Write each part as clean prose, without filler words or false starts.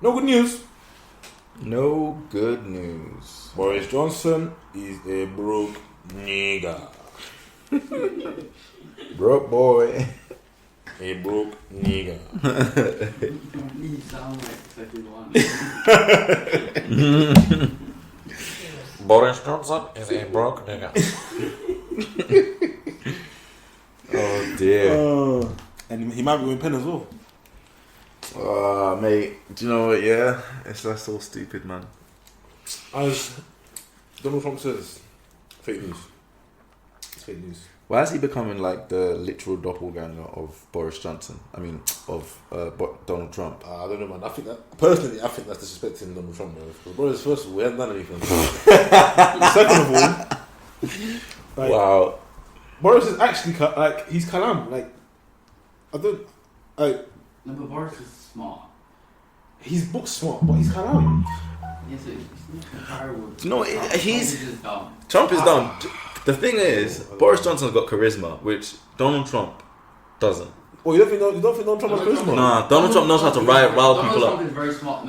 No good news. No good news. Boris Johnson is a broke nigga. Broke boy. A broke nigga. You sound like second one. Boris Johnson is a broke nigga. Oh dear. And he might be winning pen as well. Mate, do you know what? Yeah, that's all stupid, man. As Donald Trump says, fake news. It's fake news. Why is he becoming like the literal doppelganger of Boris Johnson? I mean, of Donald Trump. I don't know, man. I think that's disrespecting Donald Trump, bro. Because Boris, first of all, we haven't done anything. Second of all, Wow. Boris is actually he's Kalam. No, but Boris is smart. He's book smart, but he's Kalam. Yes, it's not comparable. Do you know what? He's just dumb. Trump is dumb. The thing is, Boris Johnson's got charisma, which Donald Trump doesn't. Oh, you don't think Donald Trump has charisma? Nah, Donald Trump knows how to rile people Donald up. Trump is very smart.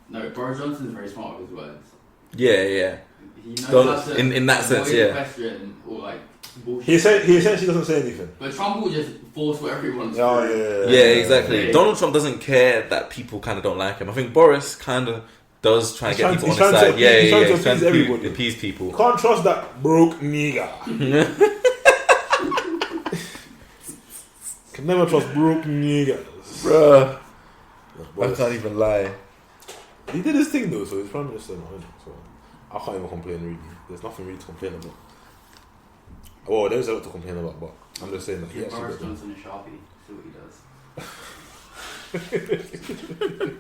No, Boris Johnson is very smart with his words. Yeah. He knows how to in that sense, avoid yeah. question or like bullshit. He essentially doesn't say anything. But Trump will just force what everyone's Oh, through. Yeah, exactly. Yeah. Donald Trump doesn't care that people kind of don't like him. I think Boris kind of does try and get people on his trying to side. appease- Yeah, he's trying to appease everybody. appease people. You can't trust that broke nigga. Can never trust broke niggas. Bruh, I Boris, can't even lie. he did his thing though, so he's prime minister now, isn't he? So I can't even complain really. There's nothing really to complain about. Well, there's a lot to complain about, but I'm just saying that he Give actually Boris did it. Johnson a Sharpie. See what he does.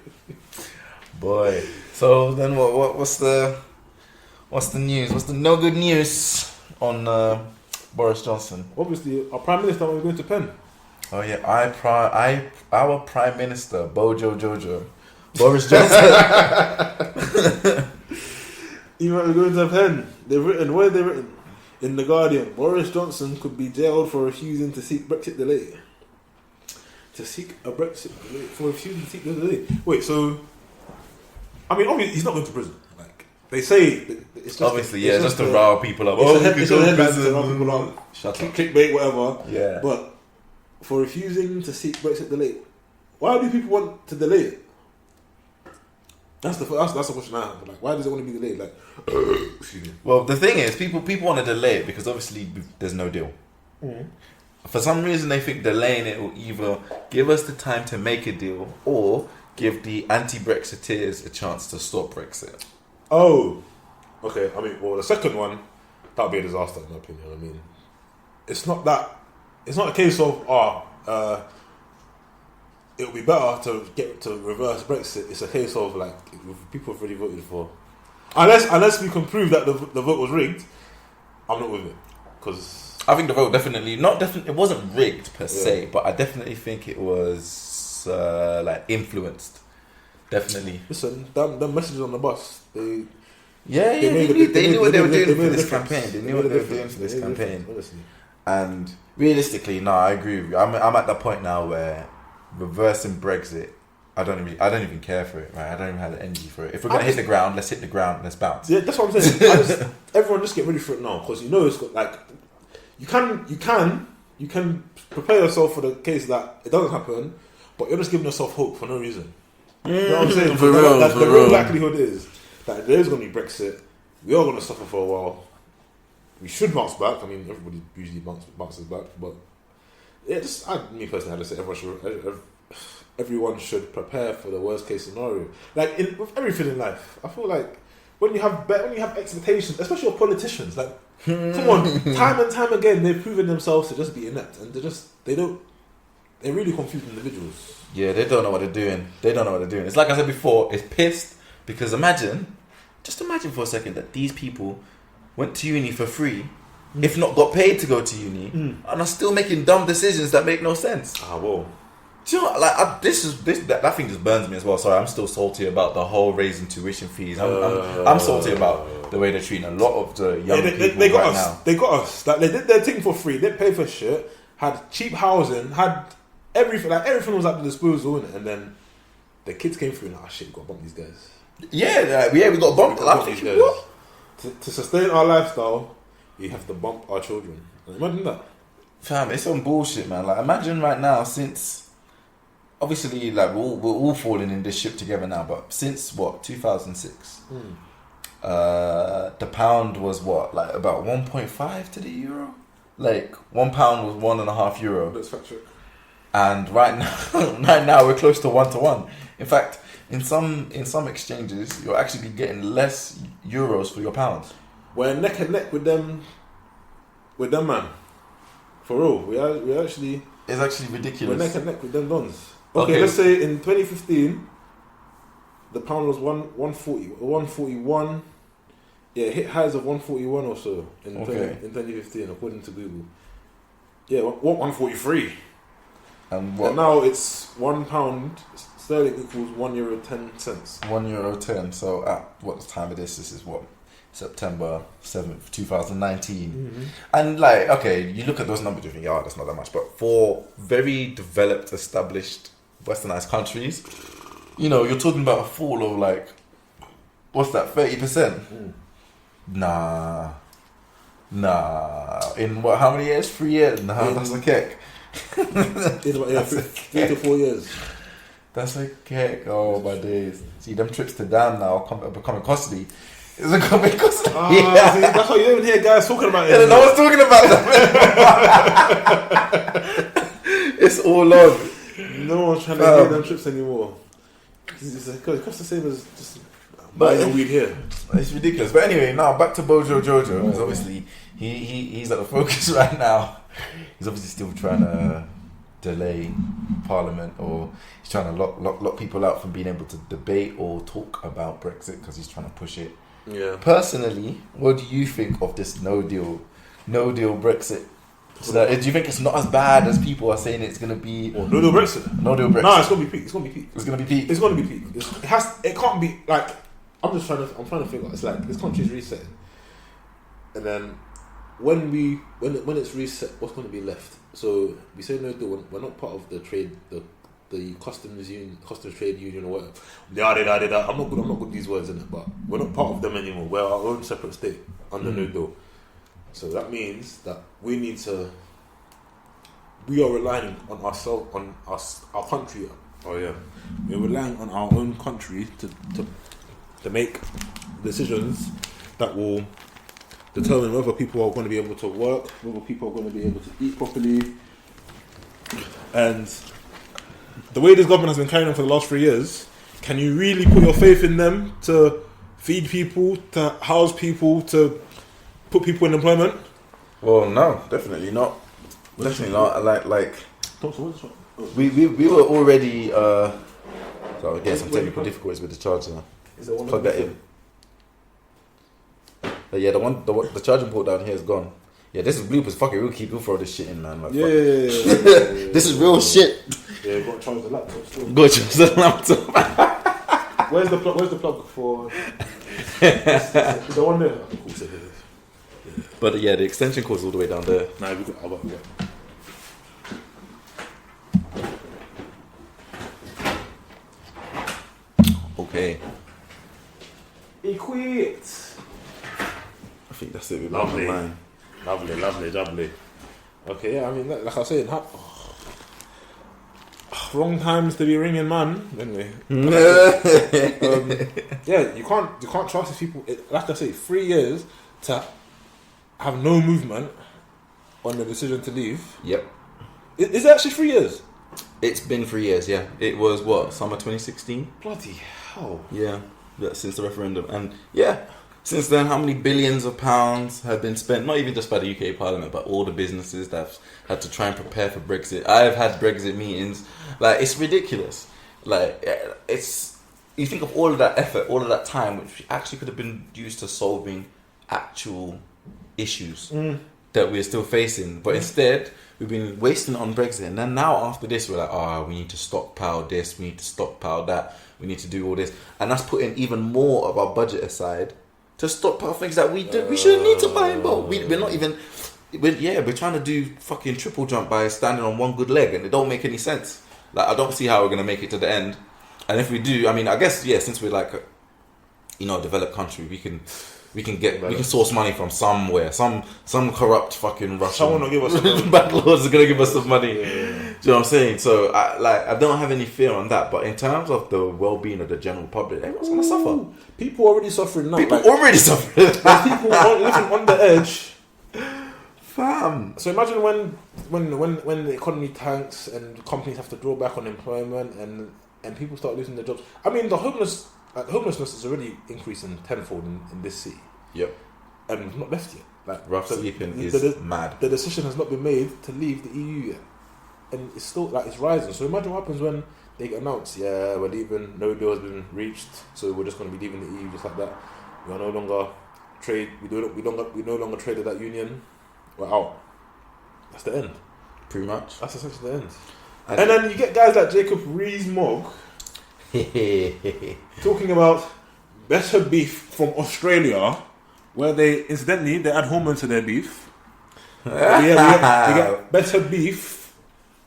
Boy. So then what's the news? What's the no good news on Boris Johnson? Obviously, our prime minister was going to pen. Oh yeah, our prime minister, Bojo Jojo. Boris Johnson. He was going to pen. Where they written? In The Guardian, Boris Johnson could be jailed for refusing to seek Brexit delay. For refusing to seek the delay. Wait, so I mean, obviously he's not going to prison. Like they say, it's just Obviously, just to rile people up. Oh, it's you a can go to headline to rile prison. people up. Shut up. Clickbait, whatever. Yeah. But for refusing to seek Brexit delay, why do people want to delay it? That's the question I have. Like, why does it want to be delayed? Like, excuse me. Well, the thing is, people want to delay it because obviously there's no deal. Mm-hmm. For some reason, they think delaying it will either give us the time to make a deal or give the anti-Brexiteers a chance to stop Brexit. Oh, okay. I mean, well, the second one, that would be a disaster in my opinion. I mean, it's not a case of it would be better to get to reverse Brexit. It's a case of like people have already voted for. Unless we can prove that the vote was rigged, I'm not with it because I think the vote it wasn't rigged per se, but I definitely think it was like influenced. Definitely. Listen, the messages on the bus, they They made knew what they were doing they for made a this difference. campaign. They knew what they were doing for this They made a campaign. difference, honestly. And realistically, no, I agree with you. I'm at the point now where reversing Brexit, I don't even care for it. Right, I don't even have the energy for it. If we're gonna hit the ground, let's hit the ground. Let's bounce. Yeah, that's what I'm saying. Everyone just get ready for it now because it's got like you can prepare yourself for the case that it doesn't happen, but you're just giving yourself hope for no reason. You know what I'm saying? For real, the for real real. likelihood is that there's going to be Brexit. We are going to suffer for a while. We should bounce back. I mean, everybody usually bounces back, but yeah, me personally, I just say everyone should prepare for the worst case scenario. Like with everything in life, I feel like when you have expectations, especially with politicians, like come on, time and time again, they've proven themselves to just be inept, and they're really confused individuals. Yeah, they don't know what they're doing. It's like I said before, it's pissed because just imagine for a second that these people went to uni for free, if not got paid to go to uni, and are still making dumb decisions that make no sense. Well. Do you know, like that thing just burns me as well. Sorry, I'm still salty about the whole raising tuition fees. I'm salty about the way they're treating a lot of the young people they got right us. now. They got us. Like they did their thing for free. They paid for shit. Had cheap housing. Had everything. Like everything was at the disposal, innit? And then the kids came through and shit, we got to bump these guys. Yeah, we got bumped. We gotta bump these guys. To sustain our lifestyle, we have to bump our children. Imagine that. Fam, it's some bullshit, man. Like, imagine right now, since obviously, like, we're all falling in this ship together now. But since what 2006, the pound was what, like, about 1.5 to the euro. Like, £1 was €1.5. Let's fact check. And right now we're close to 1-to-1. In fact, in some exchanges, you'll actually be getting less euros for your pounds. We're neck and neck with them, man. For real, we actually. It's actually ridiculous. We're neck and neck with them dons. Okay, let's say in 2015, the pound was 141. Yeah, it hit highs of 141 or so in 2015, according to Google. Yeah, 143. And what? And now it's £1 sterling equals €1.10. €1.10. So at what time of this? This is what, September 7th, 2019. Mm-hmm. And like, okay, you look at those numbers, you think, yeah, that's not that much. But for very developed, established, westernized countries, you know, you're talking about a fall of like, what's that, 30%? Nah. In what, how many years? 3 years? Nah, that's a cake. In about 3 to 4 years. That's a cake. Oh my days. See, them trips to Dam now are becoming costly. It's becoming costly. See, that's why you don't even hear guys talking about it. Yeah, no one's talking about that. It's all on. No one's trying to hear them trips anymore. It costs the same as just buying a weed here. It's ridiculous. But anyway, now back to Bojo Jojo, because obviously he's at the focus right now. He's obviously still trying to delay Parliament, or he's trying to lock people out from being able to debate or talk about Brexit because he's trying to push it. Yeah. Personally, what do you think of this no deal Brexit? So do you think it's not as bad as people are saying it's gonna be? No deal Brexit. No deal Brexit. No, it's gonna be peak. It's gonna be peak. It's gonna be peak. It's gonna be peak. It can't be like. I'm trying to figure out. It's like this country's resetting, and then when it's reset, what's going to be left? So we say no deal. We're not part of the trade, the customs trade union or whatever. I'm not good with these words in it, but we're not part of them anymore. We're our own separate state under no deal. So that means that we are relying on ourselves, on our country. Oh yeah, we're relying on our own country to make decisions that will determine whether people are going to be able to work, whether people are going to be able to eat properly. And the way this government has been carrying on for the last 3 years, can you really put your faith in them to feed people, to house people, to put people in employment? Well, no, definitely not. Definitely not. Like we were already so getting some technical difficulties with the charger now. Plug that in. Yeah, the charging port down here is gone. Yeah, this is bloopers. Fuck it, we'll throw this shit in, man. Like, Yeah. This is real shit. Yeah, you've got to charge the laptop still. Go charge the laptop. Where's the plug for? The one there. Of course it is. But yeah, the extension cord's all the way down there. Nah, we got. Okay. Equipped. I think that's it. Lovely. Lovely. Okay, yeah, I mean, like I was saying, wrong times to be ringing, man. Anyway, yeah, you can't trust these people. Like I say, 3 years to have no movement on the decision to leave. Yep. Is it actually 3 years? It's been 3 years. Yeah. It was what, summer 2016. Bloody hell. Yeah. Since the referendum, and yeah. Since then, how many billions of pounds have been spent, not even just by the UK Parliament, but all the businesses that have had to try and prepare for Brexit. I've had Brexit meetings. Like, it's ridiculous. Like, you think of all of that effort, all of that time, which actually could have been used to solving actual issues that we're still facing. But instead, we've been wasting it on Brexit. And then now, after this, we're like, we need to stockpile this, we need to stockpile that, we need to do all this. And that's putting even more of our budget aside to stockpile things that we shouldn't need to buy in bulk. We're not even... We're trying to do fucking triple jump by standing on one good leg, and it don't make any sense. Like, I don't see how we're going to make it to the end. And if we do, I mean, I guess since we're like, a developed country, we can source money from somewhere. Some corrupt fucking Russian. Someone will give us some landlords are gonna give us some money. Yeah. Do you know what I'm saying? So I don't have any fear on that. But in terms of the well-being of the general public, everyone's gonna suffer. People are already suffering now. People already suffering. There's people living on the edge. Fam. So imagine when the economy tanks and companies have to draw back on employment and people start losing their jobs. I mean, the homelessness is already increasing tenfold in this city. Yep. And we've not left yet. Like Rough sleeping is mad. The decision has not been made to leave the EU yet, and it's still it's rising. So imagine what happens when they get announced, we're leaving. No deal has been reached, so we're just going to be leaving the EU just like that. We are no longer trade. We no longer trade with that union. We're out. That's the end. Pretty much. That's essentially the end. And then you get guys like Jacob Rees-Mogg talking about better beef from Australia, where they add hormones to their beef. They get better beef,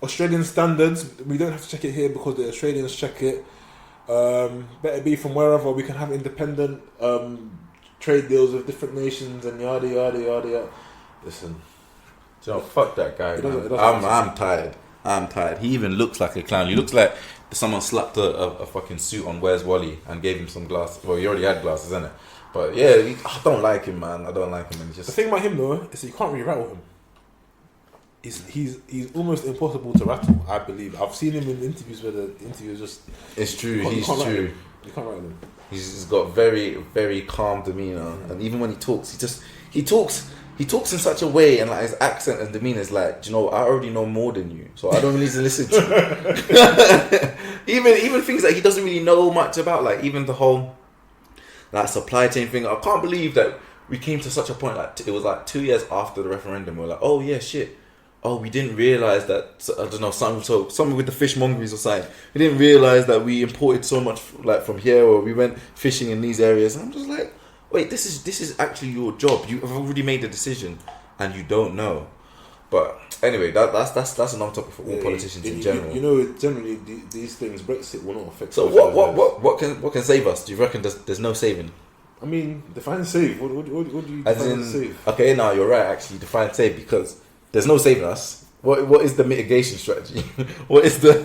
Australian standards. We don't have to check it here because the Australians check it. Better beef from wherever. We can have independent trade deals with different nations and yada yada yada yada. Listen, fuck that guy. I'm tired. He even looks like a clown. He looks like someone slapped a fucking suit on Where's Wally and gave him some glasses. Well, he already had glasses, innit? But yeah, I don't like him, man. I don't like him. And the thing about him though is you can't really rattle him. He's almost impossible to rattle. I believe I've seen him in interviews where the interview is just. It's true. He's true. You can't rattle him. He's got very very calm demeanor, and even when he talks, he talks in such a way, and like his accent and demeanor is like, I already know more than you, so I don't really need to listen to you. even things that he doesn't really know much about, like even the whole supply chain thing. I can't believe that we came to such a point. Like it was like 2 years after the referendum, we're like, oh yeah, shit. Oh, we didn't realize that. I don't know, something with the fishmongeries or something. We didn't realize that we imported so much like from here, or we went fishing in these areas. And I'm just like, wait, this is actually your job. You have already made the decision, and you don't know. But anyway, that's another topic for all politicians in general. Generally these things, Brexit will not affect. So what can save us? Do you reckon there's no saving? I mean, define save. What do you define as save? Okay, now you're right. Actually, define save, because there's no saving us. What is the mitigation strategy? What is the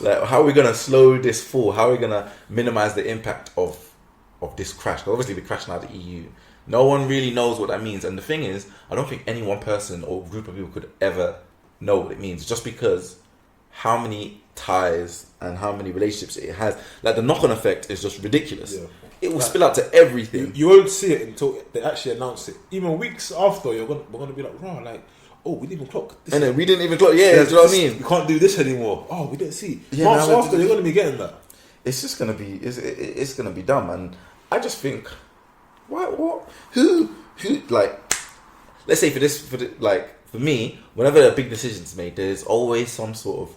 like? How are we gonna slow this fall? How are we gonna minimize the impact of this crash? Because obviously we're crashing out of the EU. No one really knows what that means. And the thing is, I don't think any one person or group of people could ever know what it means, just because how many ties and how many relationships it has. Like the knock-on effect is just ridiculous. Yeah. It will spill out to everything. You won't see it until they actually announce it. Even weeks after, we're gonna be like, raw, like, oh, we didn't even clock this. And then we didn't even clock. Yeah, do you know what I mean? We can't do this anymore. Oh, we didn't see. Yeah, months after, you're gonna be getting that. It's just gonna be. It's gonna be dumb. And I just think, what? Who? Like, let's say for me, whenever a big decision's made, there's always some sort of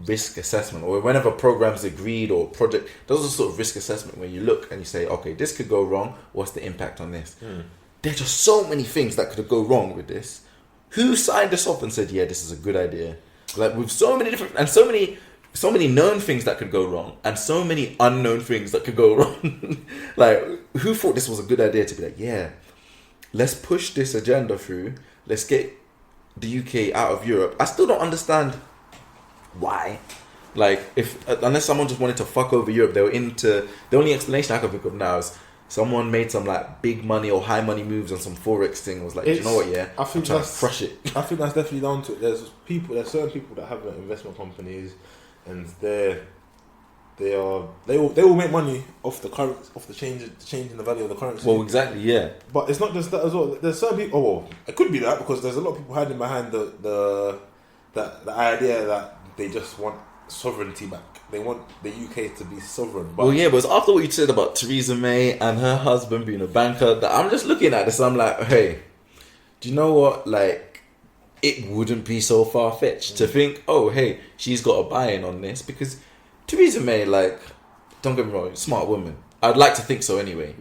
risk assessment, or whenever programs agreed or project, there's a sort of risk assessment where you look and you say, okay, this could go wrong. What's the impact on this? There's just so many things that could go wrong with this. Who signed this off and said, yeah, this is a good idea? Like with so many different and so many known things that could go wrong, and so many unknown things that could go wrong. Like, who thought this was a good idea to be like, yeah, let's push this agenda through. Let's get the UK out of Europe. I still don't understand why. Like, unless someone just wanted to fuck over Europe, they were into. The only explanation I can think of now is someone made some like big money or high money moves on some forex thing. And was like, you know what? Yeah, I think I'm trying to crush it. I think that's definitely down to it. There's certain people that have investment companies, and they will make money off the change in the value of the currency. Well, exactly, yeah. But it's not just that as well. There's certain people. Oh, well, it could be that, because there's a lot of people hiding behind the idea that they just want sovereignty back. They want the UK to be sovereign. But well, yeah, but it's after what you said about Theresa May and her husband being a banker that I'm just looking at this. I'm like, hey, do you know what? Like, it wouldn't be so far-fetched to think, oh, hey, she's got a buy-in on this, because Theresa May, like, don't get me wrong, smart woman. I'd like to think so anyway.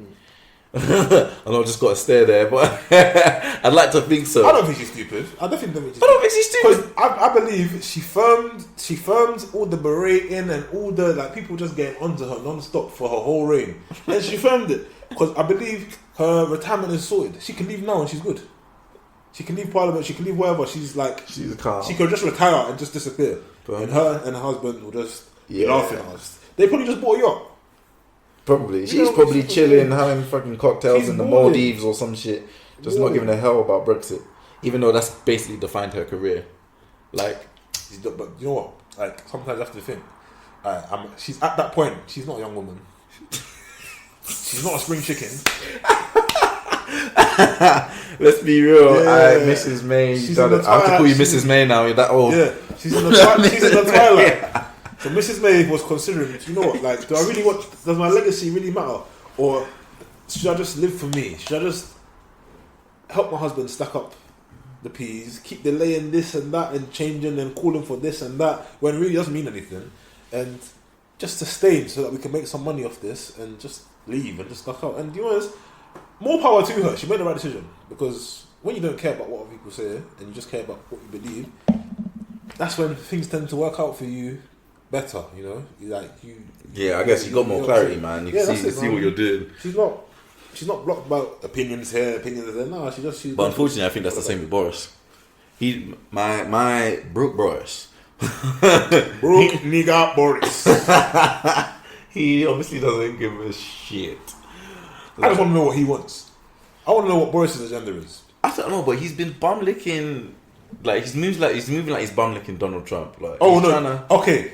and I've just got to stay there. But I'd like to think so. I don't think she's stupid. I definitely don't think she's I don't think she's stupid. Because I believe she firmed all the berating and all the like people just getting onto her non-stop for her whole reign. And she firmed it. Because I believe her retirement is sorted. She can leave now and she's good. She can leave Parliament, she can leave wherever. She's calm. She could just retire and just disappear. But, and her and her husband will just be Yeah. laughing at us. They probably just bought a yacht. Probably. She's know, probably she's chilling, having fucking cocktails She's in the balling. Maldives or some shit. Just not Balling. giving a hell about Brexit. Even though that's basically defined her career. Like, But you know what? Like, sometimes I have to think. She's at that point, she's not a young woman. She's not a spring chicken. let's be real. Yeah. Mrs. May. She's I in the have to call you twilight. Mrs. May now. You're that old. Yeah, she's in the twilight. So Mrs. May was considering, you know what, like, does my legacy really matter? Or should I just live for me? Should I just help my husband stack up the peas, keep delaying this and that and changing and calling for this and that when it really doesn't mean anything, and just sustain so that we can make some money off this and just leave and just stack out? And you know what, more power to her. She made the right decision, because when you don't care about what other people say and you just care about what you believe, that's when things tend to work out for you better, you know. Yeah, I guess you got more clarity, man. You can see what you're doing. She's not blocked about opinions here, opinions there. No, she's. But unfortunately, I think that's the same with Boris. My broke Boris. Broke nigga Boris. He obviously doesn't give a shit. I just want to know what he wants. I want to know what Boris's agenda is. I don't know, but he's been bum licking. Like he's moving like he's bum licking Donald Trump. Like, Oh he's no. tryna- Okay.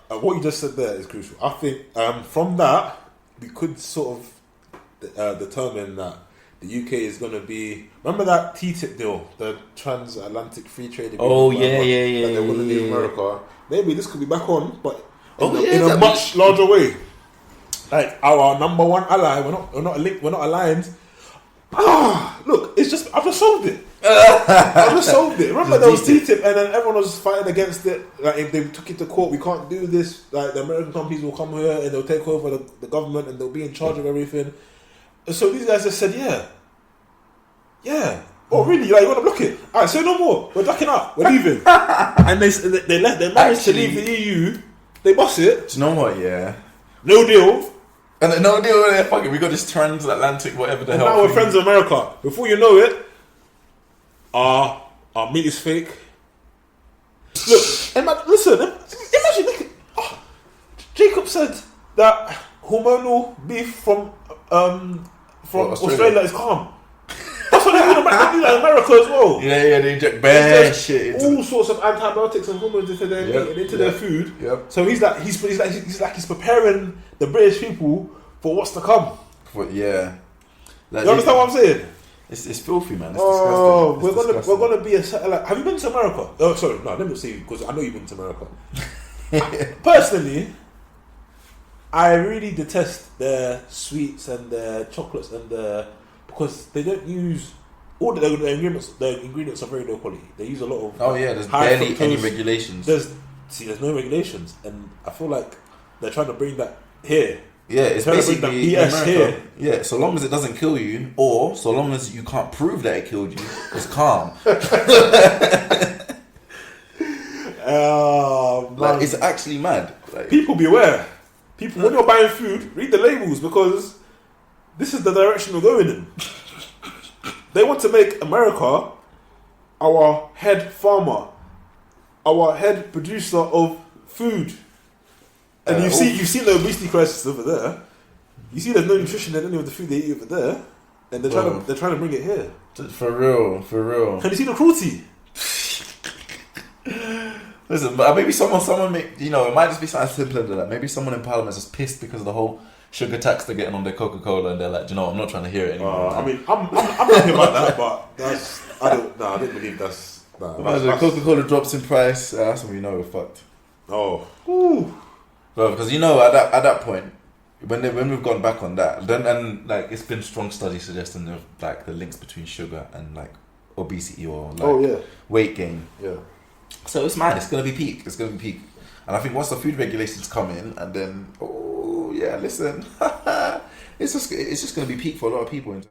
What you just said there is crucial. I think from that we could sort of determine that the UK is going to be. Remember that TTIP deal, the transatlantic free trade agreement? Oh, whatever, yeah. That they want to leave yeah. America. Maybe this could be back on, but Oh, yeah, in a that'd much larger way. Like our number one ally, we're not linked, we're not aligned. Look, it's just I've just solved it. I've just solved it. Remember there was TTIP, and then everyone was fighting against it. Like if they took it to court, we can't do this. Like the American companies will come here and they'll take over the government and they'll be in charge of everything. And so these guys just said, yeah. Oh really? Like you want to block it? Alright, say no more. We're ducking out. We're leaving. And they left. They managed to leave the EU. They bust it. Do you know what? Yeah. No deal. And no deal. Fuck it. We got this transatlantic whatever the And hell. now we're thing. friends of America. Before you know it, our meat is fake. Look, listen. Imagine. Jacob said that hormonal beef from Australia is calm. That's what they do in America as well. Yeah. They inject bad shit. All sorts of antibiotics and hormones into their meat and into their food. Yep. So he's preparing the British people for what's to come. Yeah. Like, You understand what I'm saying? It's filthy, man. It's Oh, disgusting. we're gonna be a satellite. Have you been to America? Oh, sorry, no. Let me see, because I know you've been to America. Personally, I really detest their sweets and their chocolates and because they don't use all the ingredients. The ingredients are very low quality. They use a lot of There's high barely fructose. any regulations. There's no regulations, and I feel like they're trying to bring that here. Yeah, it's Trying to bring basically that BS America. Yeah, so long as it doesn't kill you, or so long as you can't prove that it killed you, it's calm. Like, it's actually mad. Like, People beware. People, when you're buying food, read the labels, because this is the direction we're going in. They want to make America our head farmer, our head producer of food. And you've seen the obesity crisis over there. You see, there's no nutrition in any of the food they eat over there, and they're trying to bring it here. for real. Can you see the cruelty? Listen, but maybe someone it might just be something simpler than that. Maybe someone in Parliament's just pissed because of the whole sugar tax they're getting on their Coca-Cola, and they're like, I'm not trying to hear it anymore. I mean, I'm happy about that, but I don't believe that's. Imagine Coca-Cola drops in price, that's when we know we're fucked. Oh. Ooh. Well, because at that point, when we've gone back on that, then it's been strong studies suggesting the links between sugar and obesity or weight gain. Yeah. So it's mad. It's gonna be peak. And I think once the food regulations come in, and then listen, it's just going to be peak for a lot of people.